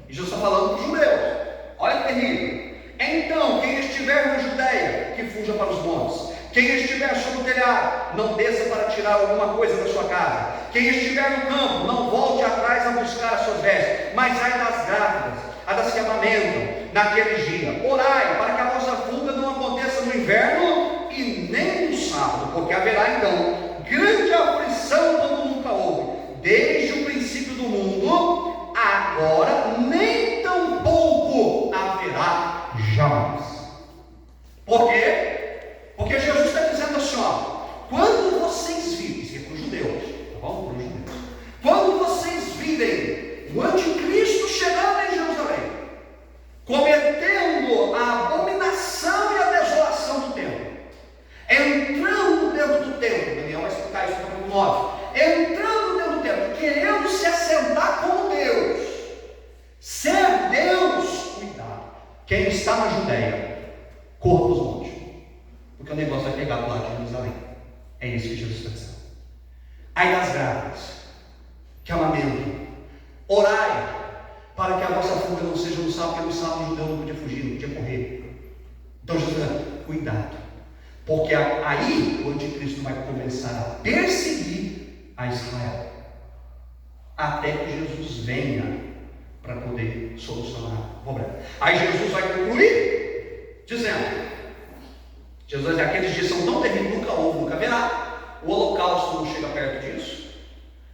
E Jesus está falando para os judeus. Olha que terrível. Então, quem estiver na Judeia, que fuja para os montes. Quem estiver sobre o telhado, não desça para tirar alguma coisa da sua casa. Quem estiver no campo, não volte atrás a buscar as suas vestes. Mas ai das grávidas, a das que amamentam, naquele dia. Orai, para que a vossa fuga não aconteça no inverno e nem no sábado, porque haverá então grande aflição como nunca houve, desde o princípio do mundo, agora nem tampouco haverá jamais. Por quê? Porque Jesus está dizendo assim: quando vocês virem, isso é para os judeus, tá bom? Para os judeus. Quando vocês virem o anticristo chegando em Jerusalém, cometendo a abominação e a desolação do templo, entrando dentro do templo, Daniel vai explicar isso no capítulo 9, entrando dentro do templo, querendo se assentar como Deus, ser Deus, cuidado. Quem está na Judeia, corra para os montes, porque o negócio vai pegar do lado de Jerusalém. É isso que Jesus está dizendo. Ai das grávidas, que amamentam, orai para que a vossa fuga não seja no sábado, porque no sábado o judeu não podia fugir, não podia correr. Então Jesus está dizendo: cuidado, porque aí o anticristo vai começar a perseguir a Israel, até que Jesus venha para poder solucionar o problema. Aí Jesus vai concluir dizendo: Jesus vai dizer: aqueles dias são tão terríveis, nunca houve, nunca haverá. O holocausto não chega perto disso.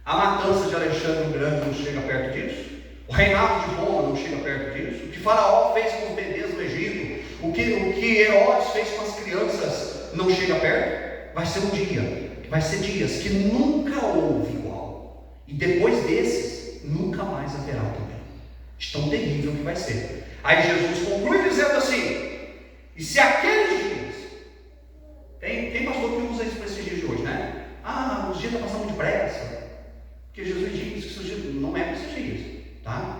A matança de Alexandre o Grande não chega perto disso. O reinado de Roma não chega perto disso. O que Faraó fez com os bebês no Egito, o que Herodes fez com as crianças, não chega perto. Vai ser um dia, vai ser dias que nunca houve igual. E depois desses, nunca mais haverá também. Tão terrível que vai ser. Aí Jesus conclui dizendo assim: e se aqueles dias, tem pastor que usa isso para esses dias de hoje, né? Os dias estão passando depressa, porque Jesus diz que esses dias não é para esses dias, tá?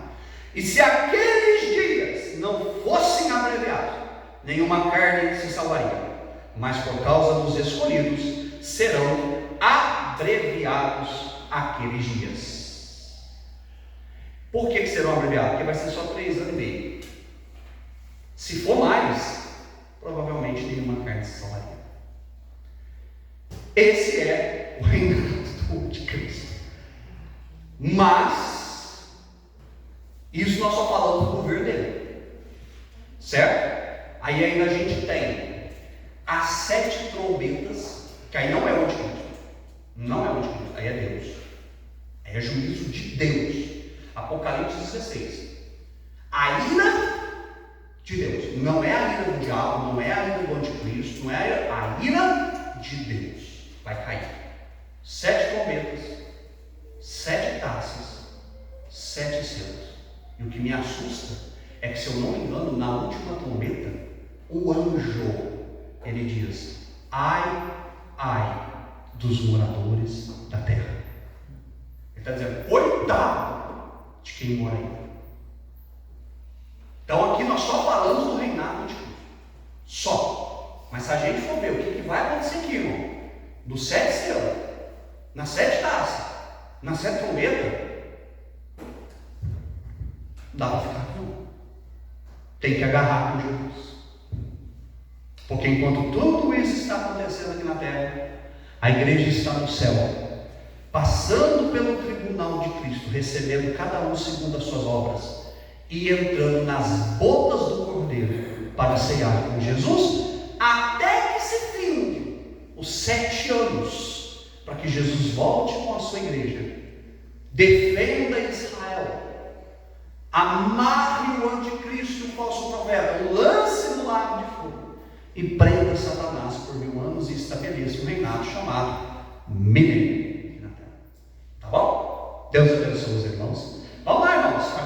E se aqueles dias não fossem abreviados, nenhuma carne se salvaria, mas por causa dos escolhidos serão abreviados aqueles dias. Por que serão abreviados? Porque vai ser só 3 anos e meio. Se for mais, provavelmente nenhuma carne se salvaria. Esse é o reinado de Cristo. Mas isso nós só falamos do governo dele, certo? Aí ainda a gente tem as 7 trombetas, que aí não é o anticristo, não é o anticristo, aí é Deus, aí é juízo de Deus. Apocalipse 16, a ira de Deus, não é a ira do diabo, não é a ira do anticristo, não é a ira de Deus, vai cair. 7 trombetas, 7 taças, 7 selos. E o que me assusta é que, se eu não me engano, na última trombeta, o anjo, ele diz: ai, ai dos moradores da terra. Ele está dizendo: coitado de quem mora aí. Então aqui nós só falamos do reinado de Cristo, só. Mas se a gente for ver o que vai acontecer aqui, irmão, dos 7 selos, nas 7 taças, nas 7 trombetas, dá para ficar não. Tem que agarrar com Jesus. Porque enquanto tudo isso está acontecendo aqui na terra, a igreja está no céu, passando pelo tribunal de Cristo, recebendo cada um segundo as suas obras, e entrando nas bodas do Cordeiro para ceiar com Jesus, até que se finde os 7 anos, para que Jesus volte com a sua igreja, defenda Israel, amarre o anticristo e o falso profeta, o lance no lago de fogo e prenda Satanás por 1000 anos e estabeleça um reinado chamado milênio. Tá bom? Deus abençoe os irmãos. Vamos lá, irmãos.